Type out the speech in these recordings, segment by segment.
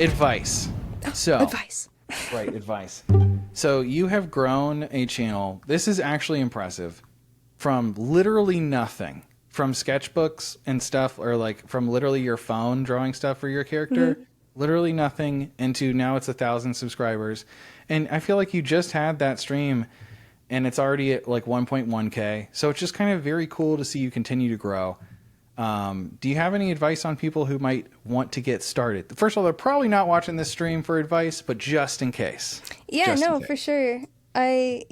Advice. So, Advice. right, advice. So you have grown a channel. This is actually impressive. From literally nothing, from sketchbooks and stuff, or like from literally your phone drawing stuff for your character, literally nothing, into now it's 1,000 subscribers. And I feel like you just had that stream and it's already at like 1.1K. So it's just kind of very cool to see you continue to grow. Do you have any advice on people who might want to get started? First of all, they're probably not watching this stream for advice, but just in case. Yeah, Just in no, case. for sure. I've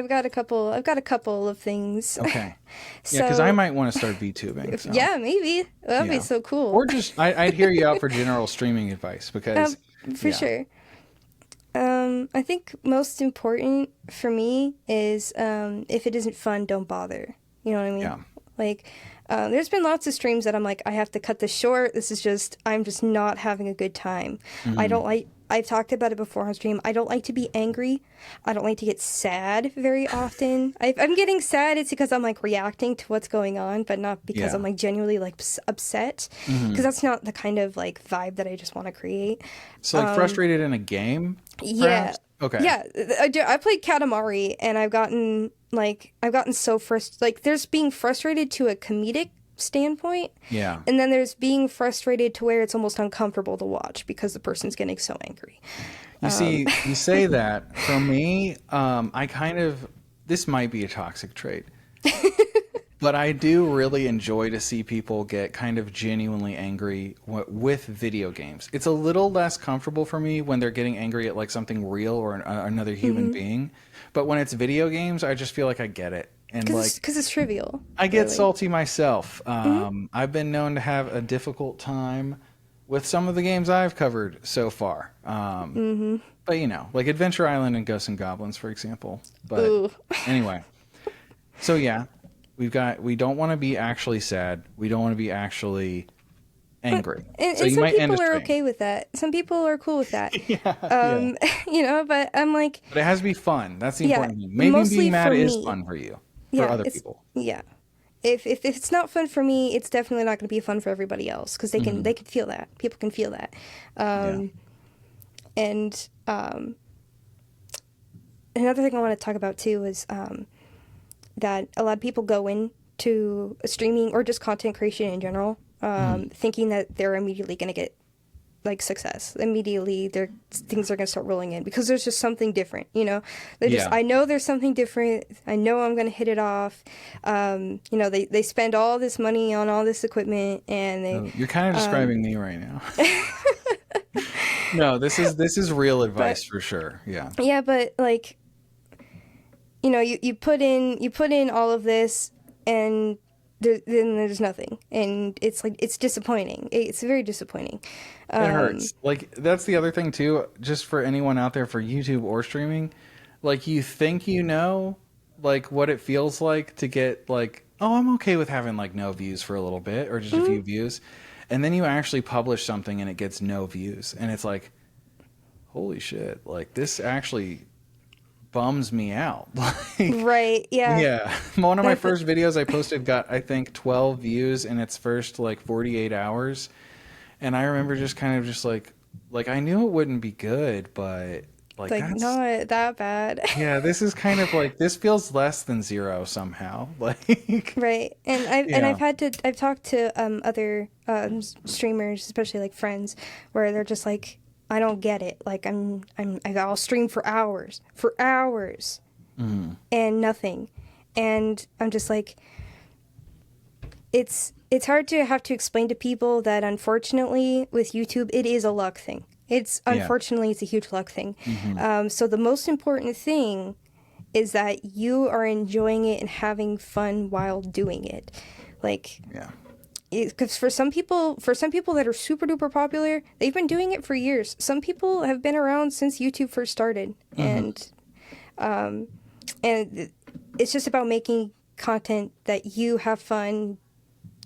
got a couple of things. Okay. So, Yeah, because I might want to start VTubing. So. yeah, maybe. That'd Yeah. be so cool. Or just, I'd hear you out for general streaming advice because. For yeah. sure. I think most important for me is if it isn't fun, don't bother. You know what I mean? Yeah. Like, there's been lots of streams that I'm like, I have to cut this short. I'm just not having a good time. I've talked about it before on stream. I don't like to be angry. I don't like to get sad very often. I'm getting sad. It's because I'm like reacting to what's going on, but not because Yeah. I'm like genuinely like upset. Because that's not the kind of like vibe that I just want to create. So, like, frustrated in a game? Yeah. Perhaps? Okay. Yeah, I played Katamari and I've gotten so frustrated. Like, there's being frustrated to a comedic standpoint. Yeah. And then there's being frustrated to where it's almost uncomfortable to watch because the person's getting so angry. You see, you say that. For me, this might be a toxic trait. But I do really enjoy to see people get kind of genuinely angry with video games. It's a little less comfortable for me when they're getting angry at like something real or another human being. But when it's video games, I just feel like I get it. And like, Because it's trivial. I get really. salty myself. I've been known to have a difficult time with some of the games I've covered so far. But you know, like Adventure Island and Ghosts and Goblins, for example. But Ooh. anyway, so yeah, we don't want to be actually sad. We don't want to be actually angry. And so you some might end people a are stream. okay with that. Some people are cool with that. Yeah. You know, but I'm like, But it has to be fun. That's the Yeah, important thing. Maybe mostly being mad for is me. fun for you. For yeah, other it's, people. yeah. If it's not fun for me, it's definitely not going to be fun for everybody else because they can feel that. People can feel that. And another thing I want to talk about too is that a lot of people go into streaming or just content creation in general thinking that they're immediately going to get like success. Immediately things are going to start rolling in because there's just something different, you know. I know there's something different. I know I'm going to hit it off. You know, they spend all this money on all this equipment and they You're kind of describing me right now. No, this is real advice for sure. Yeah. Yeah, but like, you know, you put in all of this, and then there's nothing, and it's like it's disappointing. It's very disappointing. It hurts. Like that's the other thing too. Just for anyone out there for YouTube or streaming, like you think you know, like what it feels like to get like, oh, I'm okay with having like no views for a little bit or just a few views, and then you actually publish something and it gets no views, and it's like, holy shit! Like this actually bums me out. Like, Right? Yeah. yeah. One of my first videos I posted got, I think, 12 views in its first like 48 hours. And I remember just kind of just like I knew it wouldn't be good, but like that's, not that bad. yeah, this is kind of like, this feels less than zero somehow. Like, Right. And Yeah. I've talked to other streamers, especially like friends, where they're just like, I don't get it. Like I'll stream for hours and nothing. And I'm just like, it's hard to have to explain to people that unfortunately with YouTube, it is a luck thing. Unfortunately, it's a huge luck thing. So the most important thing is that you are enjoying it and having fun while doing it. Like, yeah. because for some people that are super duper popular, they've been doing it for years. Some people have been around since YouTube first started, and it's just about making content that you have fun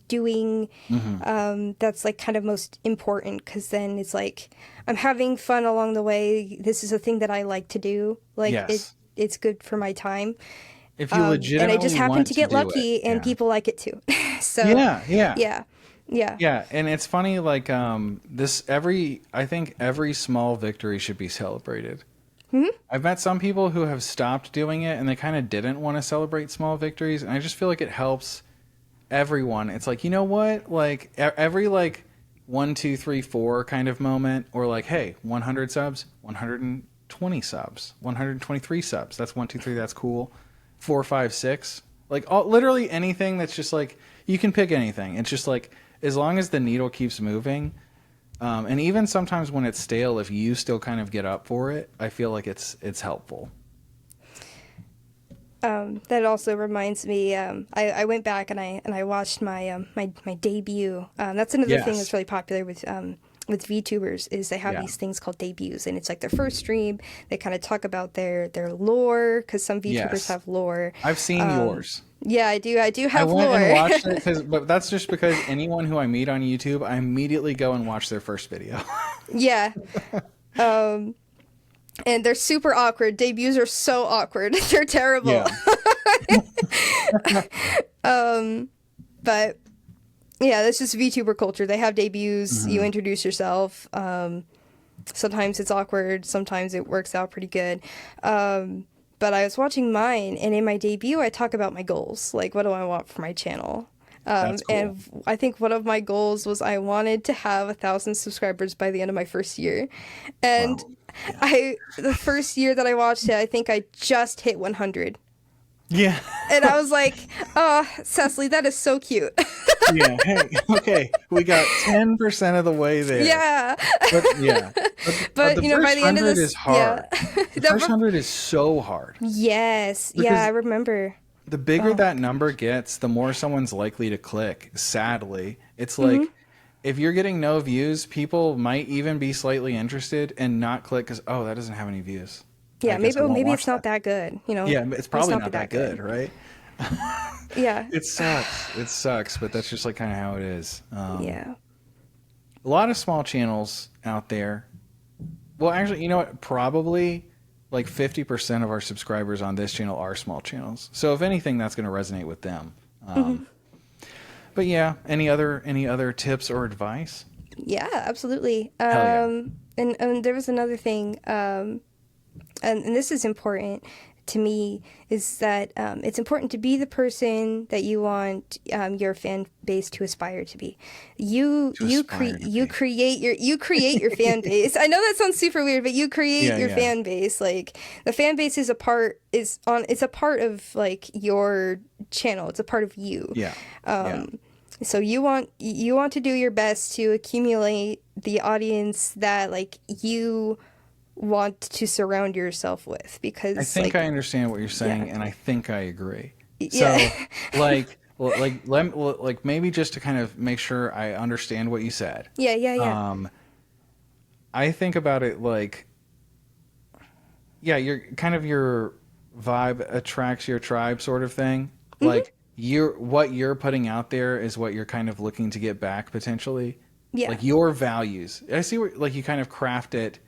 doing. That's like kind of most important, because then it's like I'm having fun along the way. This is a thing that I like to do. Like Yes. it's good for my time. If you legitimately And I just happen want to get do lucky, it, and yeah. people like it too. So Yeah. yeah. Yeah. Yeah, and it's funny, like I think every small victory should be celebrated. I've met some people who have stopped doing it and they kind of didn't want to celebrate small victories, and I just feel like it helps everyone. It's like, you know what? Like every like 1, 2, 3, 4 kind of moment, or like, hey, 100 subs, 120 subs, 123 subs. That's 1, 2, 3. That's cool. 4, 5, 6. Like literally anything that's just like you can pick anything. It's just like as long as the needle keeps moving. And even sometimes when it's stale, if you still kind of get up for it, I feel like it's helpful. That also reminds me. I went back and I watched my debut. That's another thing Yes. that's really popular with VTubers is they have Yeah. these things called debuts, and it's like their first stream. They kind of talk about their lore because some VTubers Yes. have lore. I've seen yours. Yeah, I do. I do I have went lore. and watched it, but that's just because anyone who I meet on YouTube, I immediately go and watch their first video. Yeah. And they're super awkward. Debuts are so awkward. They're terrible. Yeah. But yeah, that's just VTuber culture. They have debuts. You introduce yourself. Sometimes it's awkward. Sometimes it works out pretty good. But I was watching mine, and in my debut, I talk about my goals. Like, what do I want for my channel? That's cool. And I think one of my goals was I wanted to have 1,000 subscribers by the end of my first year. And Wow. the first year that I watched it, I think I just hit 100. Yeah. And I was like, oh, Cecily, that is so cute. Yeah. Hey, okay. We got 10% of the way there. Yeah. But yeah. But the you know, by first the end of 100 this, is hard. yeah. The first 100 is so hard. Yes. Because Yeah, I remember. the bigger that number gets, the more someone's likely to click. Sadly, it's like if you're getting no views, people might even be slightly interested and not click because that doesn't have any views. Yeah, I guess I won't maybe watch it's not that good, you know? Yeah, it's probably must not that good, right? Yeah. It sucks. It sucks, but that's just like kind of how it is. Yeah. A lot of small channels out there. Well, actually, you know what? Probably like 50% of our subscribers on this channel are small channels. So if anything, that's going to resonate with them. But yeah, any other tips or advice? Yeah, absolutely. Hell yeah. And there was another thing, and this is important to me, is that it's important to be the person that you want your fan base to aspire to be. You create your fan base. I know that sounds super weird, but you create your fan base. Like the fan base is a part of like your channel. It's a part of you. Yeah. So you want to do your best to accumulate the audience that like you want to surround yourself with, because I think like, I understand what you're saying, Yeah. and I think I agree. Yeah. So, like maybe just to kind of make sure I understand what you said. yeah. I think about it like, you're kind of your vibe attracts your tribe sort of thing. Like what you're putting out there is what you're kind of looking to get back potentially. Yeah. Like your values. I see what like you kind of craft it.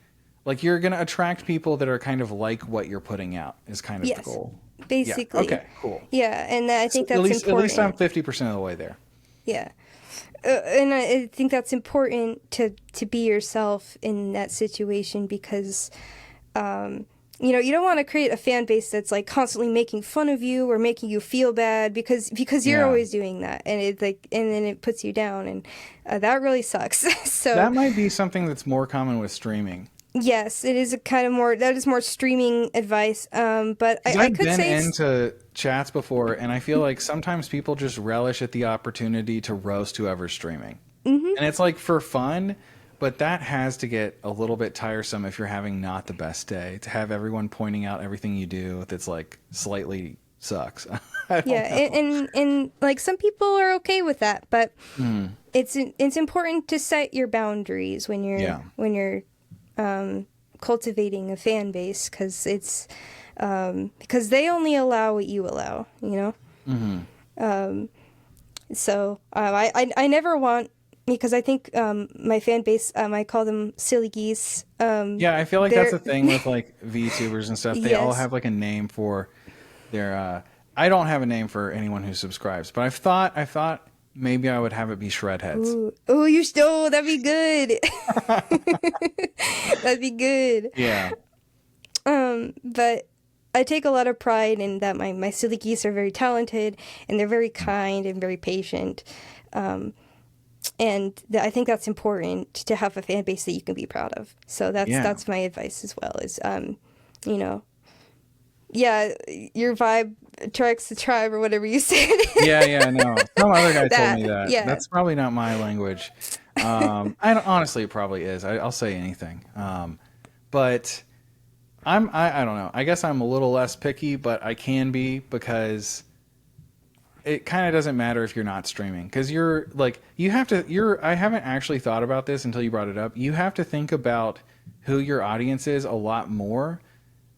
Like you're going to attract people that are kind of like what you're putting out is kind of the Yes. goal. Basically. Yeah. Okay, cool. Yeah, and I think that's At least important. I'm 50% of the way there. Yeah. And I think that's important to be yourself in that situation, because you know, you don't want to create a fan base that's like constantly making fun of you or making you feel bad because you're Yeah. always doing that, and it like and then it puts you down, and that really sucks. So That might be something that's more common with streaming. yes, it is that is more streaming advice. But I I've could been say into chats before, and I feel like sometimes people just relish at the opportunity to roast whoever's streaming. And it's like for fun, but that has to get a little bit tiresome if you're having not the best day, to have everyone pointing out everything you do that's like slightly sucks. I don't know. and like some people are okay with that, but it's important to set your boundaries when you're cultivating a fan base, because it's because they only allow what you allow, you know. So I never want, because I think my fan base, I call them silly geese. Yeah, I feel like that's they're- a thing with like VTubers and stuff. They all Yes. have like a name for their. I don't have a name for anyone who subscribes, but I thought maybe I would have it be shred heads. Ooh. Oh, you still, that'd be good. That'd be good. Yeah. But I take a lot of pride in that my silly geese are very talented and they're very kind and very patient. And I think that's important to have a fan base that you can be proud of. So that's my advice as well is, you know, yeah, your vibe attracts the tribe or whatever you said. Yeah, no. Some other guy told me that. Yeah. That's probably not my language. Honestly, it probably is. I'll say anything. But I don't know. I guess I'm a little less picky, but I can be because it kind of doesn't matter if you're not streaming because you have to. I haven't actually thought about this until you brought it up. You have to think about who your audience is a lot more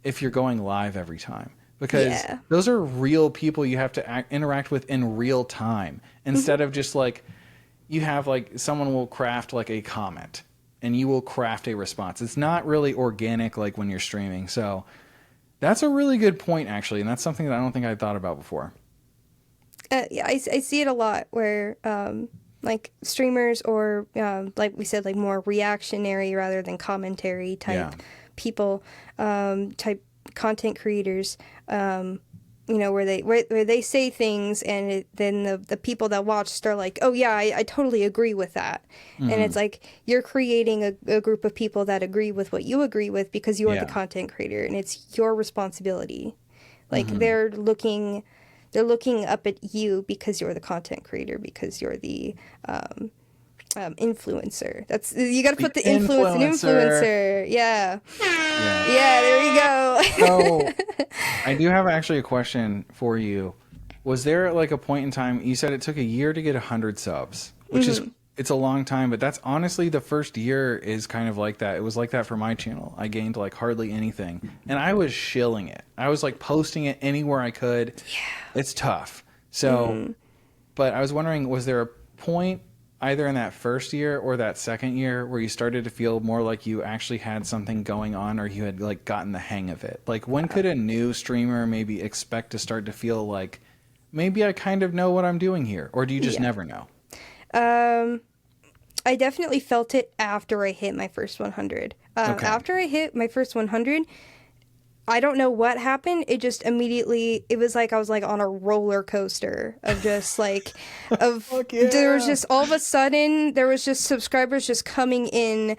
if you're going live every time because those are real people you have to interact with in real time instead of just like you have like someone will craft like a comment and you will craft a response. It's not really organic like when you're streaming. So that's a really good point actually, and that's something that I don't think I'd thought about before. Yeah, I see it a lot where like streamers or like we said, like more reactionary rather than commentary type people, type content creators, you know, where they say things and then the people that watch start like, oh yeah, I totally agree with that. And it's like you're creating a group of people that agree with what you agree with because you are the content creator and it's your responsibility. Like they're looking up at you because you're the content creator, because you're the influencer. That's you got to put the influencer. Yeah, there you go. So I do have actually a question for you. Was there like a point in time you said it took a year to get 100 subs, which is it's a long time, but that's honestly the first year is kind of like that. It was like that for my channel. I gained like hardly anything, and I was shilling it. I was like posting it anywhere I could. Yeah, it's tough. So, but I was wondering, was there a point either in that first year or that second year where you started to feel more like you actually had something going on or you had like gotten the hang of it? Like when could a new streamer maybe expect to start to feel like maybe I kind of know what I'm doing here, or do you just never know? I definitely felt it after I hit my first 100. After I hit my first 100, I don't know what happened. It just immediately, it was like I was like on a roller coaster of just like, there was just all of a sudden, there was just subscribers just coming in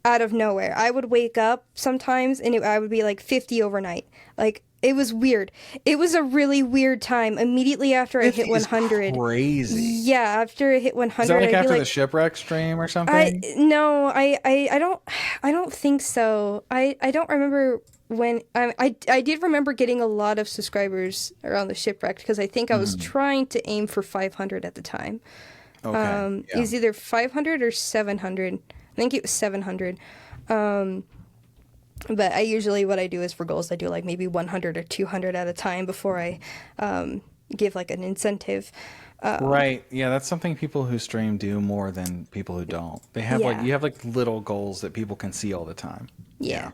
out of nowhere. I would wake up sometimes and I would be like 50 overnight. Like, it was weird. It was a really weird time. Immediately after I hit 100. Crazy. Yeah, after I hit 100. Is that like I'd after be the shipwreck stream or something? I don't think so. I don't remember when. I did remember getting a lot of subscribers around the shipwreck because I think I was trying to aim for 500 at the time. Okay. It was either 500 or 700. I think it was 700. But I usually, what I do is for goals, I do like maybe 100 or 200 at a time before I give like an incentive. Right. Yeah, that's something people who stream do more than people who don't. They have like, you have like little goals that people can see all the time. Yeah.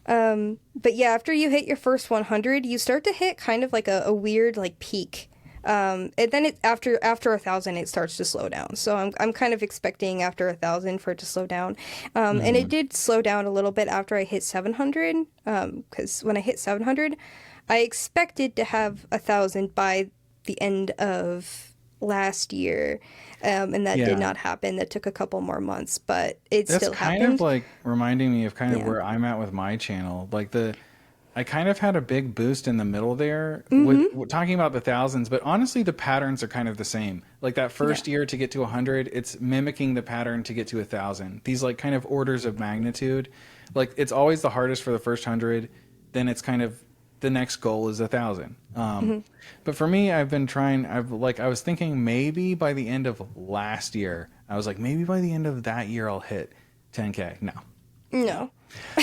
But yeah, after you hit your first 100, you start to hit kind of like a weird like peak. And then after 1,000, it starts to slow down. So I'm kind of expecting after 1,000 for it to slow down. And it did slow down a little bit after I hit 700. Because when I hit 700, I expected to have 1,000 by the end of last year. And that did not happen. That took a couple more months, but still happened. That's kind of like reminding me of kind of where I'm at with my channel. Like I kind of had a big boost in the middle there with talking about the thousands, but honestly, the patterns are kind of the same. Like that first year to get to 100, it's mimicking the pattern to get to 1,000. These like kind of orders of magnitude. Like it's always the hardest for the first 100. Then it's kind of the next goal is 1,000. But for me, I've been trying, I was thinking maybe by the end of last year, I was like, maybe by the end of that year, I'll hit 10K. No.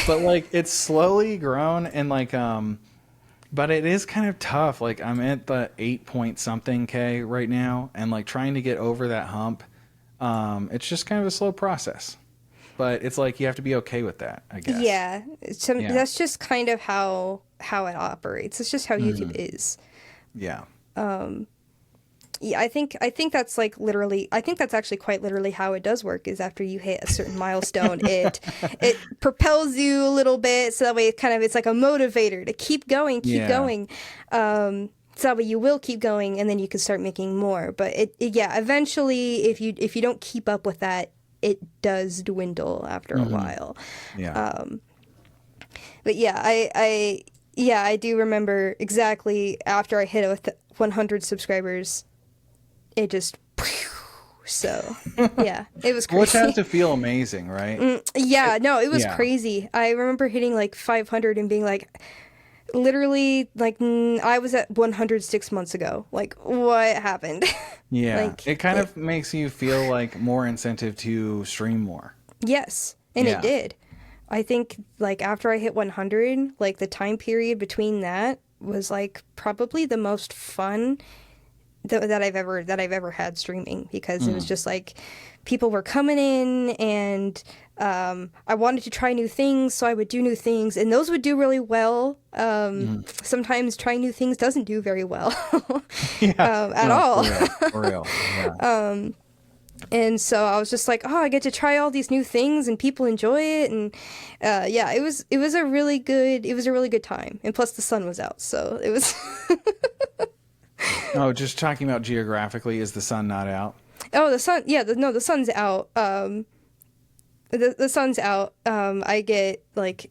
But like it's slowly grown and like but it is kind of tough. Like I'm at the 8 point something K right now and like trying to get over that hump. It's just kind of a slow process. But it's like you have to be okay with that, I guess. Yeah. That's just kind of how it operates. It's just how YouTube is. Yeah. Yeah, I think that's like literally I think that's actually quite literally how it does work is after you hit a certain milestone it propels you a little bit so that way it's like a motivator to keep Yeah. going. So that way you will keep going and then you can start making more. But yeah, eventually if you don't keep up with that, it does dwindle after a while. Yeah. But yeah, I do remember exactly after I hit it with 100 subscribers, it just so yeah, it was Which has crazy. to feel amazing, right? Yeah, no, it was Yeah. crazy. I remember hitting like 500 and being like, literally, like I was at 100 6 months ago. Like, what happened? Yeah. Like, It kind of makes you feel like more incentive to stream more. yes, and it Yeah. did. I think like after I hit 100, like the time period between that was like probably the most fun that I've ever had streaming because it was just like people were coming in and I wanted to try new things, so I would do new things, and those would do really well. Sometimes trying new things doesn't do very well Yeah. at No, all. for real. For real. Yeah. And so I was just like, oh, I get to try all these new things, and people enjoy it, and yeah, it was a really good time, and plus the sun was out, so it was. Oh, just talking about geographically, is the sun not out? Oh, the sun. Yeah, no, the sun's out. The sun's out. I get like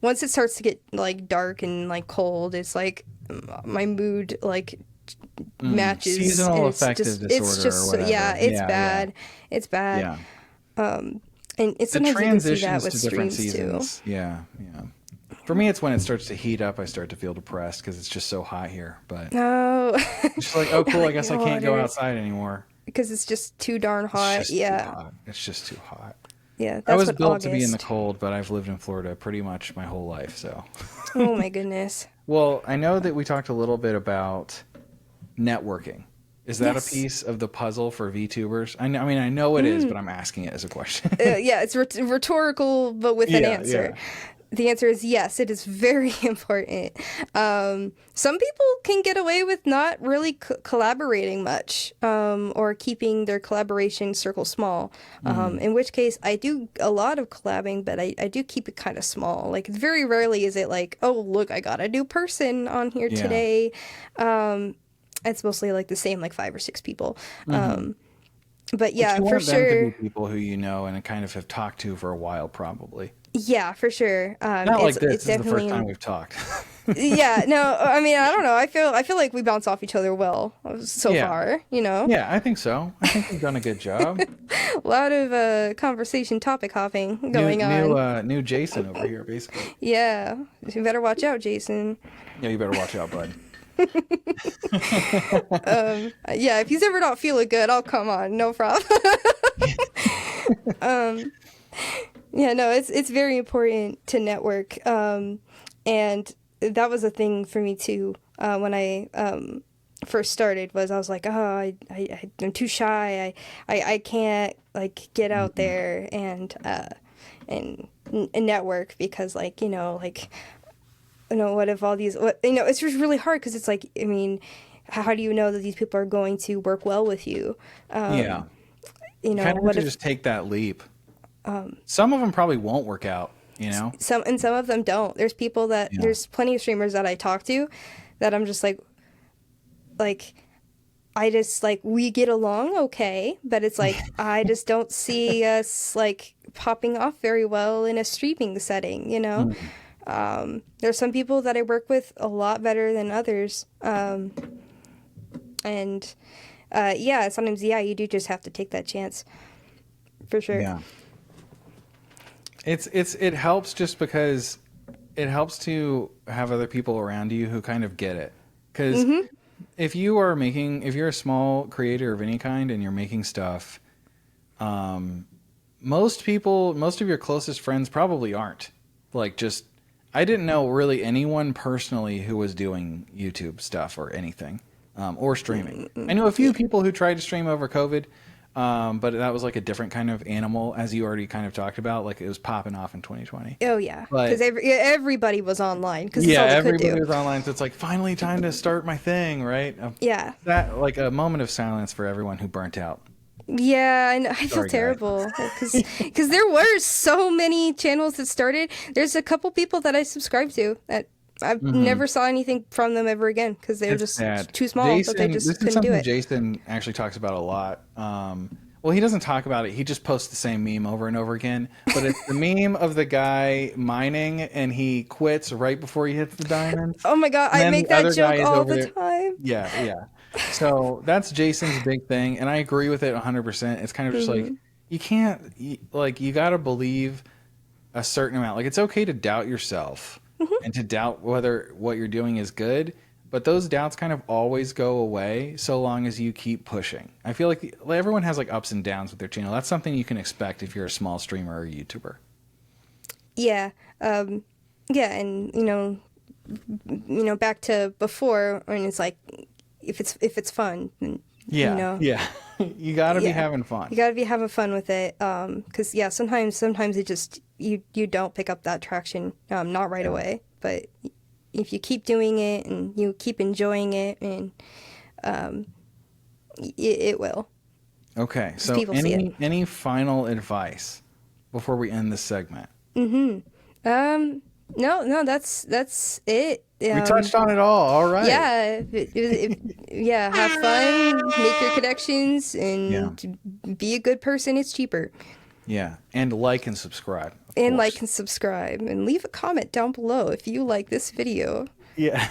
once it starts to get like dark and like cold, it's like my mood like matches. Seasonal and affective it's disorder just or whatever. yeah, it's Yeah, bad. It's bad. Yeah. And it's The sometimes you can see that transitions with to different streams too. seasons. Yeah. Yeah. For me, it's when it starts to heat up, I start to feel depressed because it's just so hot here. But No, it's just like, oh, cool. I guess I can't go Water. outside anymore. because it's just too darn It's hot. just too Yeah, hot. It's just too hot. yeah. I That's was what built August. to be in the cold, but I've lived in Florida pretty much my whole life. So, Oh my goodness. well, I know that we talked a little bit about networking. Is that Yes. a piece of the puzzle for VTubers? I mean, I know it is, but I'm asking it as a question. Yeah, it's rhetorical, but with an Yeah, answer. yeah. The answer is yes, it is very important. Some people can get away with not really collaborating much or keeping their collaboration circle small. In which case, I do a lot of collabing, but I do keep it kind of small. Like, very rarely is it like, oh, look, I got a new person on here Yeah. today. It's mostly like the same, like 5 or 6 people. But yeah, You for want them sure. to be people who you know and kind of have talked to for a while, probably. Yeah, for sure. Not like this. It's This is the first definitely time we've talked. yeah. No, I mean, I don't know. I feel like we bounce off each other well so Yeah. far. You know, Yeah, I think so. I think we've done a good job. a lot of conversation topic hopping going on. New Jason over here, basically. Yeah, you better watch out, Jason. Yeah, you better watch out, bud. Yeah, if he's ever not feeling good, I'll come on. No problem. Yeah, no, it's very important to network, and that was a thing for me too. When I first started, was I was like, oh, I'm too shy. I can't like get out there and network because like what if all these it's just really hard because it's like, I mean, how do you know that these people are going to work well with you? Yeah. You know, Kind of have what to if just take that leap. Some of them probably won't work out, you know? some of them don't. There's people that Yeah. there's plenty of streamers that I talk to that I'm just like I just like we get along okay, but it's like I just don't see us like popping off very well in a streaming setting, you know? There's some people that I work with a lot better than others. And yeah, sometimes you do just have to take that chance. For sure. Yeah. It helps just because it helps to have other people around you who kind of get it. Because if you're a small creator of any kind and you're making stuff, most of your closest friends probably aren't. Like, just, I didn't know really anyone personally who was doing YouTube stuff or anything, or streaming. I knew a few people who tried to stream over COVID, But that was like a different kind of animal, as you already kind of talked about. Like it was popping off in 2020. Oh yeah, But- because everybody was online because Yeah, that's all they could everybody do. was online, so it's like finally time to start my thing, right? Yeah, That like a moment of silence for everyone who burnt out. yeah, and I feel Sorry, guys. terrible because there were so many channels that started. There's a couple people that I subscribe to that I've never saw anything from them ever again because they were It's just sad. too small that they Jason, just this is couldn't do something it. Jason actually talks about a lot. Well, he doesn't talk about it. He just posts the same meme over and over again. But it's the meme of the guy mining and he quits right before he hits the diamonds. Oh my god, And I then make the other that guy joke is all over the there. time. Yeah, yeah. So that's Jason's big thing, and I agree with it 100%. It's kind of just like you can't like you got to believe a certain amount. Like it's okay to doubt yourself and to doubt whether what you're doing is good, but those doubts kind of always go away so long as you keep pushing. I feel like everyone has like ups and downs with their channel. That's something you can expect if you're a small streamer or a YouTuber. Yeah, yeah, and back to before when it's like if it's fun, then, Yeah, yeah. You got to be Yeah. having fun. you got to be having fun with it. Because yeah, sometimes it just you don't pick up that traction, not right away, but if you keep doing it and you keep enjoying it, and it will. Okay, so people see it. any final advice before we end this segment? No, that's it. We touched on it all right. Yeah, yeah. Have fun, make your connections, and be a good person. It's cheaper. Yeah, and like and subscribe. of And course. like and subscribe, and leave a comment down below if you like this video. Yeah.